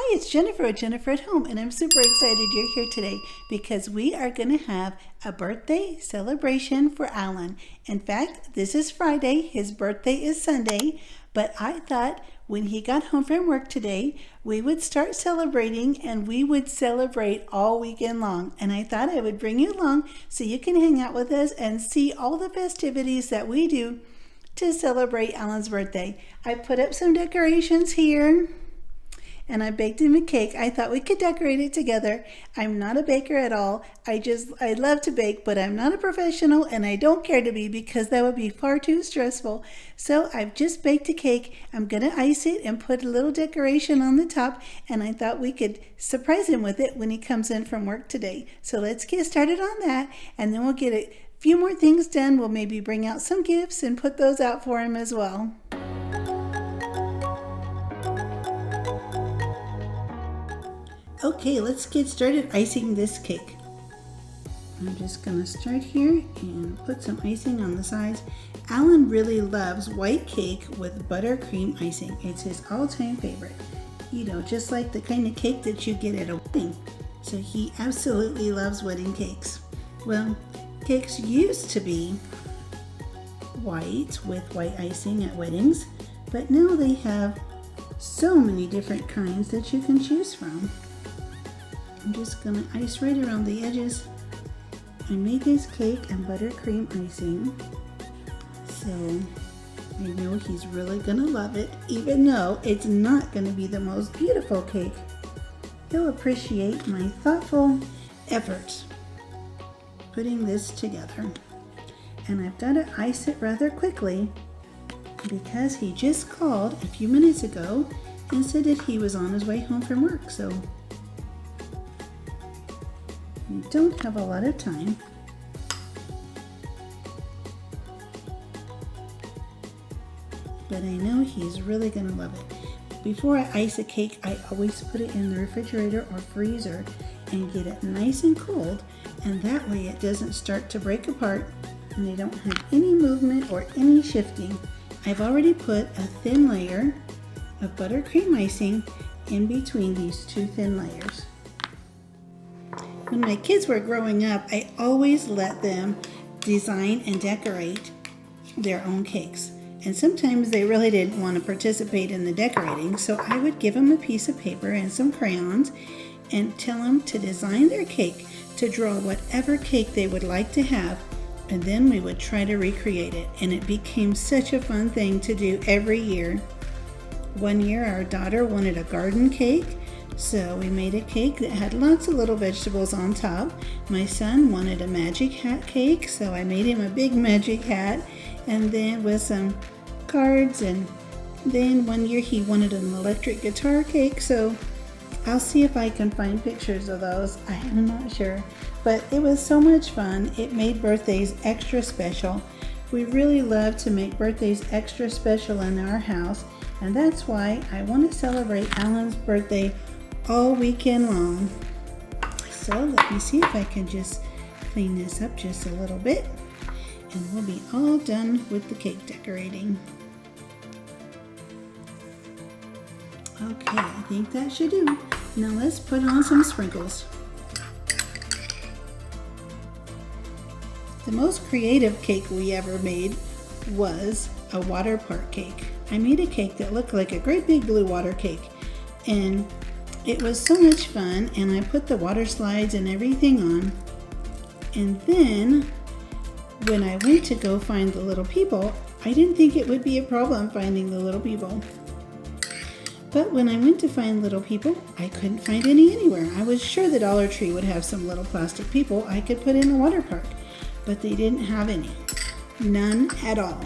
Hi, it's Jennifer at Jennifer at Home, and I'm super excited you're here today because we are going to have a birthday celebration for Alan. In fact, this is Friday, his birthday is Sunday, but I thought when he got home from work today, we would start celebrating and we would celebrate all weekend long. And I thought I would bring you along so you can hang out with us and see all the festivities that we do to celebrate Alan's birthday. I put up some decorations here. And I baked him a cake. I thought we could decorate it together. I'm not a baker at all. I love to bake, but I'm not a professional and I don't care to be because that would be far too stressful. So I've just baked a cake. I'm gonna ice it and put a little decoration on the top, and I thought we could surprise him with it when he comes in from work today. So let's get started on that, and then we'll get a few more things done. We'll maybe bring out some gifts and put those out for him as well. Okay, let's get started icing this cake. I'm just going to start here and put some icing on the sides. Alan really loves white cake with buttercream icing. It's his all-time favorite. You know, just like the kind of cake that you get at a wedding. So he absolutely loves wedding cakes. Well, cakes used to be white with white icing at weddings, but now they have so many different kinds that you can choose from. I'm just going to ice right around the edges. I made this cake and buttercream icing, so I know he's really going to love it, even though it's not going to be the most beautiful cake. He'll appreciate my thoughtful efforts putting this together. And I've got to ice it rather quickly because he just called a few minutes ago and said that he was on his way home from work, so we don't have a lot of time. But I know he's really going to love it. Before I ice a cake, I always put it in the refrigerator or freezer and get it nice and cold, and that way it doesn't start to break apart and they don't have any movement or any shifting. I've already put a thin layer of buttercream icing in between these two thin layers. When my kids were growing up, I always let them design and decorate their own cakes. And sometimes they really didn't want to participate in the decorating, so I would give them a piece of paper and some crayons and tell them to design their cake, to draw whatever cake they would like to have, and then we would try to recreate it. And it became such a fun thing to do every year. One year our daughter wanted a garden cake, so we made a cake that had lots of little vegetables on top. My son wanted a magic hat cake, so I made him a big magic hat, and then with some cards. And then one year he wanted an electric guitar cake, so I'll see if I can find pictures of those. I am not sure, but it was so much fun. It made birthdays extra special. We really love to make birthdays extra special in our house, and that's why I want to celebrate Alan's birthday all weekend long. So let me see if I can just clean this up just a little bit, and we'll be all done with the cake decorating. Okay, I think that should do. Now let's put on some sprinkles. The most creative cake we ever made was a water park cake. I made a cake that looked like a great big blue water cake, and it was so much fun, and I put the water slides and everything on. And then when I went to go find the little people, I didn't think it would be a problem finding the little people. But when I went to find little people, I couldn't find any anywhere. I was sure the Dollar Tree would have some little plastic people I could put in a water park, but they didn't have any. None at all.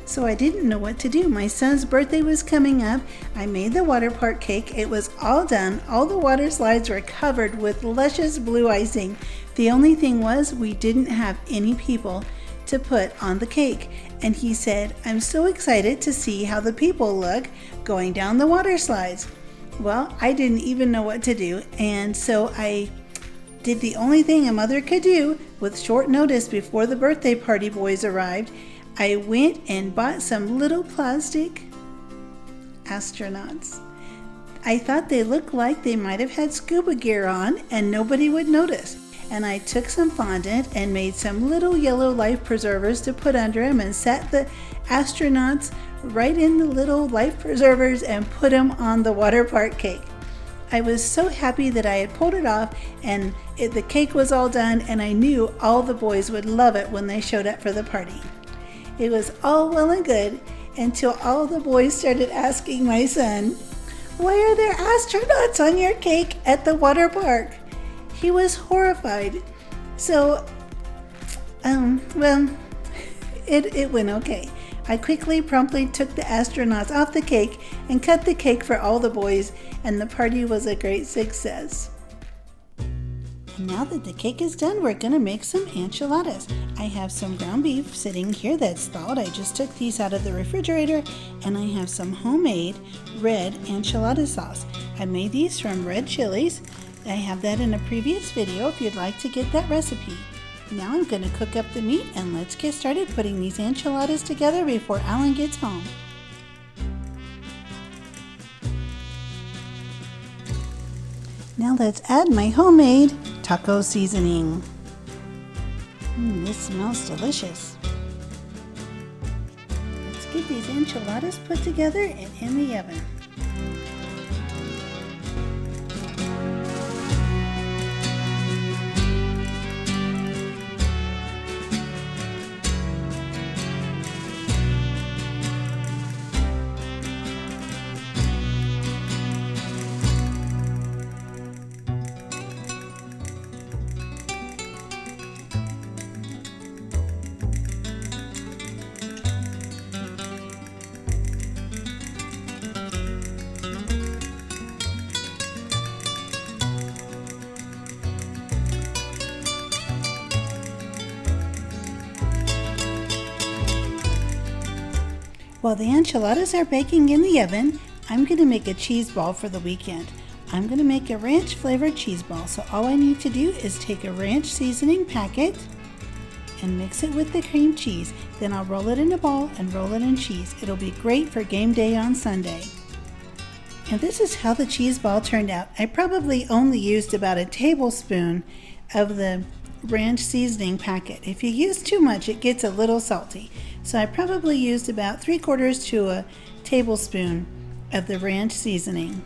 So I didn't know what to do. My son's birthday was coming up. I made the water park cake. It was all done. All the water slides were covered with luscious blue icing. The only thing was we didn't have any people to put on the cake. And he said, "I'm so excited to see how the people look going down the water slides." Well, I didn't even know what to do. And so I did the only thing a mother could do with short notice before the birthday party boys arrived. I went and bought some little plastic astronauts. I thought they looked like they might have had scuba gear on and nobody would notice. And I took some fondant and made some little yellow life preservers to put under them and sat the astronauts right in the little life preservers and put them on the water park cake. I was so happy that I had pulled it off and the cake was all done, and I knew all the boys would love it when they showed up for the party. It was all well and good until all the boys started asking my son, "Why are there astronauts on your cake at the water park?" He was horrified. So, it went okay. I quickly, promptly took the astronauts off the cake and cut the cake for all the boys, and the party was a great success. And now that the cake is done, we're gonna make some enchiladas. I have some ground beef sitting here that's thawed. I just took these out of the refrigerator, and I have some homemade red enchilada sauce. I made these from red chilies. I have that in a previous video if you'd like to get that recipe. Now I'm going to cook up the meat, and let's get started putting these enchiladas together before Alan gets home. Now let's add my homemade taco seasoning. This smells delicious. Let's get these enchiladas put together and in the oven. While the enchiladas are baking in the oven, I'm going to make a cheese ball for the weekend. I'm going to make a ranch flavored cheese ball, so all I need to do is take a ranch seasoning packet and mix it with the cream cheese. Then I'll roll it in a ball and roll it in cheese. It'll be great for game day on Sunday. And this is how the cheese ball turned out. I probably only used about a tablespoon of the ranch seasoning packet. If you use too much, it gets a little salty. So I probably used about 3/4 to a tablespoon of the ranch seasoning.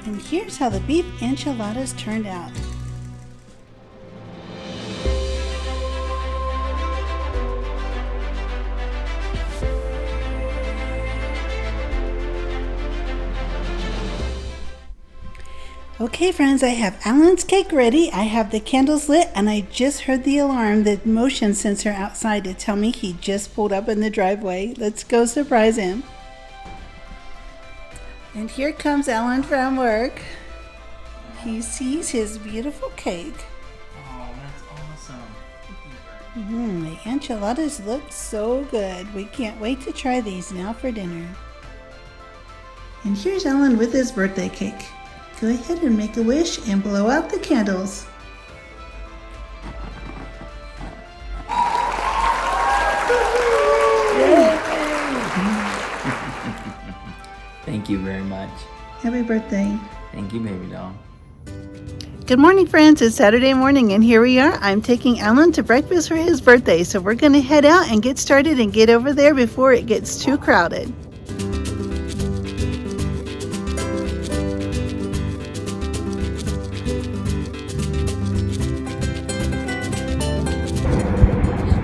And here's how the beef enchiladas turned out. Okay friends, I have Alan's cake ready. I have the candles lit, and I just heard the alarm, the motion sensor outside, to tell me he just pulled up in the driveway. Let's go surprise him. And here comes Alan from work. He sees his beautiful cake. Oh, that's awesome. The enchiladas look so good. We can't wait to try these now for dinner. And here's Alan with his birthday cake. Go ahead and make a wish and blow out the candles. Thank you very much. Happy birthday. Thank you, baby doll. Good morning, friends. It's Saturday morning, and here we are. I'm taking Alan to breakfast for his birthday, so we're going to head out and get started and get over there before it gets too crowded.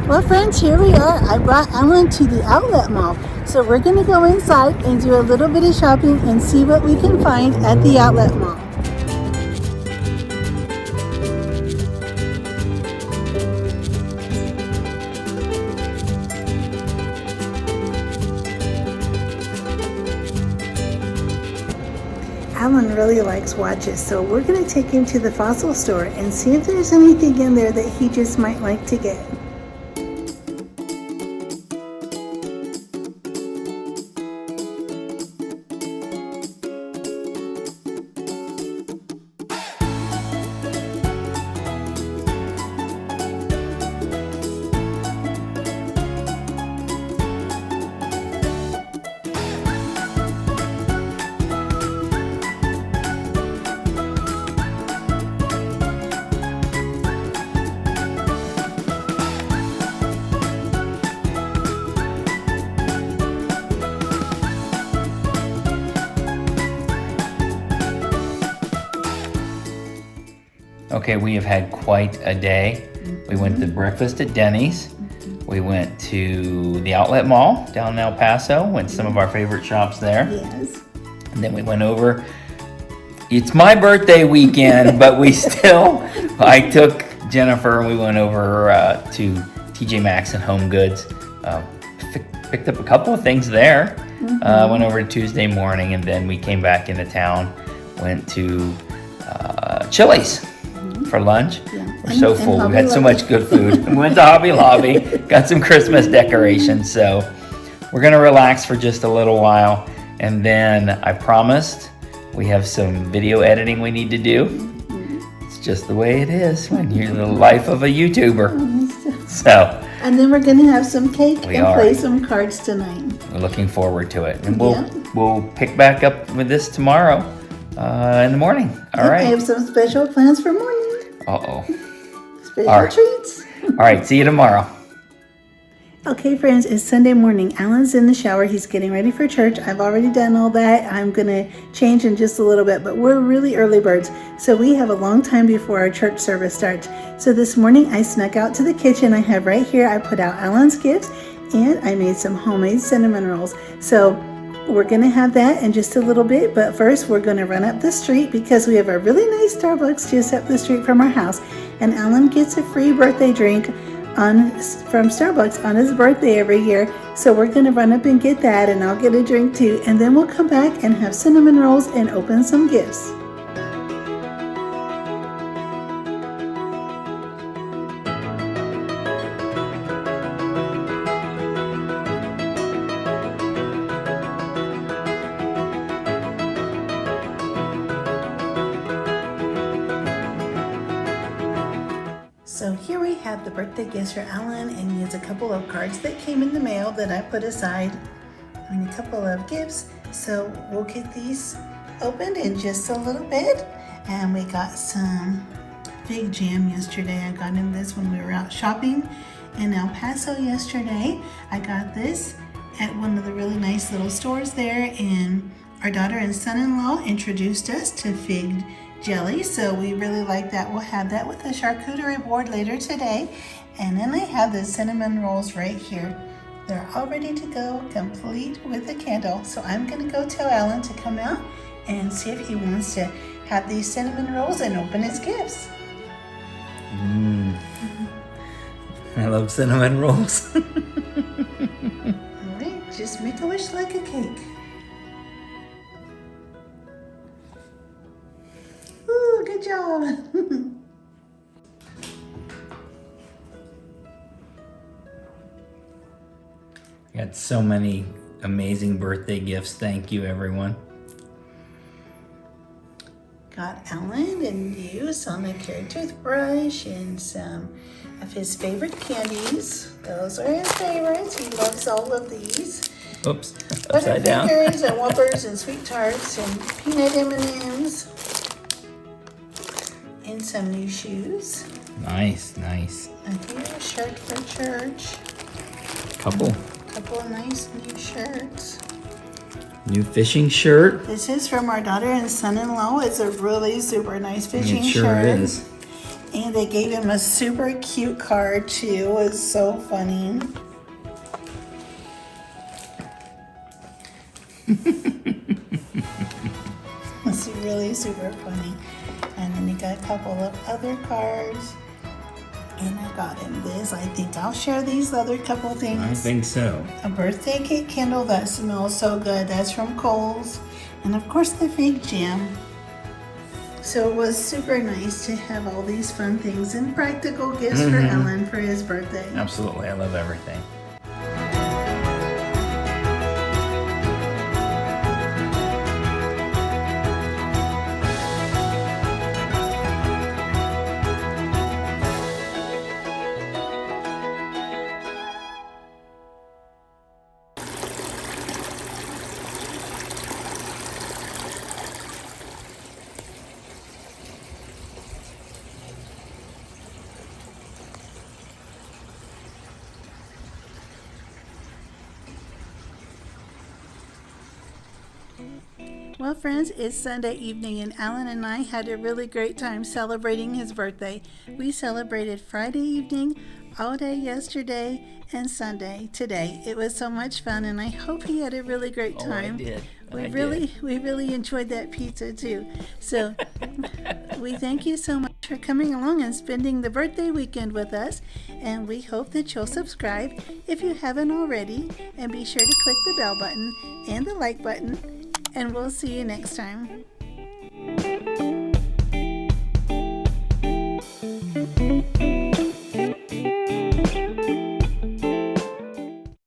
Well, friends, here we are. I brought Alan to the outlet mall. So we're going to go inside and do a little bit of shopping and see what we can find at the outlet mall. Alan really likes watches, so we're going to take him to the Fossil store and see if there's anything in there that he just might like to get. Okay, we have had quite a day. We went to breakfast at Denny's. We went to the outlet mall down in El Paso, went to some of our favorite shops there. Yes. And then we went over. It's my birthday weekend, but I took Jennifer and we went over to TJ Maxx and Home Goods. Picked up a couple of things there. Went over Tuesday morning, and then we came back into town. Went to Chili's for lunch. Yeah. We're so full. Hobby We had so Lobby. much good food. We went to Hobby Lobby, got some Christmas decorations. So we're gonna relax for just a little while, and then I promised we have some video editing we need to do. It's just the way it is when you're the life of a YouTuber. So And then we're gonna have some cake We and are. play some cards tonight. we're looking forward to it, and Yeah. we'll pick back up with this tomorrow in the morning. All I right. have some special plans for morning. Uh-oh. Special All right. treats. All right. See you tomorrow. Okay, friends, it's Sunday morning. Alan's in the shower. He's getting ready for church. I've already done all that. I'm going to change in just a little bit, but we're really early birds, so we have a long time before our church service starts. So this morning, I snuck out to the kitchen. I have right here, I put out Alan's gifts, and I made some homemade cinnamon rolls. So we're going to have that in just a little bit, but first we're going to run up the street because we have a really nice Starbucks just up the street from our house, and Alan gets a free birthday drink from Starbucks on his birthday every year. So we're gonna run up and get that, and I'll get a drink too, and then we'll come back and have cinnamon rolls and open some gifts. So here we have the birthday gifts for Alan, and he has a couple of cards that came in the mail that I put aside, and a couple of gifts. So we'll get these opened in just a little bit. And we got some fig jam yesterday. I got him this when we were out shopping in El Paso yesterday. I got this at one of the really nice little stores there, and our daughter and son-in-law introduced us to fig jelly, so we really like that. We'll have that with a charcuterie board later today. And then I have the cinnamon rolls right here. They're all ready to go, complete with a candle. So I'm gonna go tell Alan to come out and see if he wants to have these cinnamon rolls and open his gifts. I love cinnamon rolls. All right, just make a wish like a cake. Ooh, good job. Got so many amazing birthday gifts. Thank you, everyone. Got Alan and you some Care toothbrush and some of his favorite candies. Those are his favorites. He loves all of these. Oops, upside down. Butterfingers and Whoppers and Sweet Tarts and peanut M&Ms. And some new shoes. Nice, nice. And here a shirt for church. Couple. Couple of nice new shirts. New fishing shirt. This is from our daughter and son-in-law. It's a really super nice fishing It sure shirt. is. And they gave him a super cute card too. It was so funny. It's really super funny. And then he got a couple of other cards. And I got him this. I think I'll share these other couple things. I think so. A birthday cake candle that smells so good. That's from Kohl's. And of course the fig jam. So it was super nice to have all these fun things and practical gifts for Ellen for his birthday. Absolutely, I love everything. Well, friends, it's Sunday evening, and Alan and I had a really great time celebrating his birthday. We celebrated Friday evening, all day yesterday, and Sunday today. It was so much fun, and I hope he had a really great time. Oh, I did. We really enjoyed that pizza too. So we thank you so much for coming along and spending the birthday weekend with us, and we hope that you'll subscribe if you haven't already, and be sure to click the bell button and the like button, and we'll see you next time.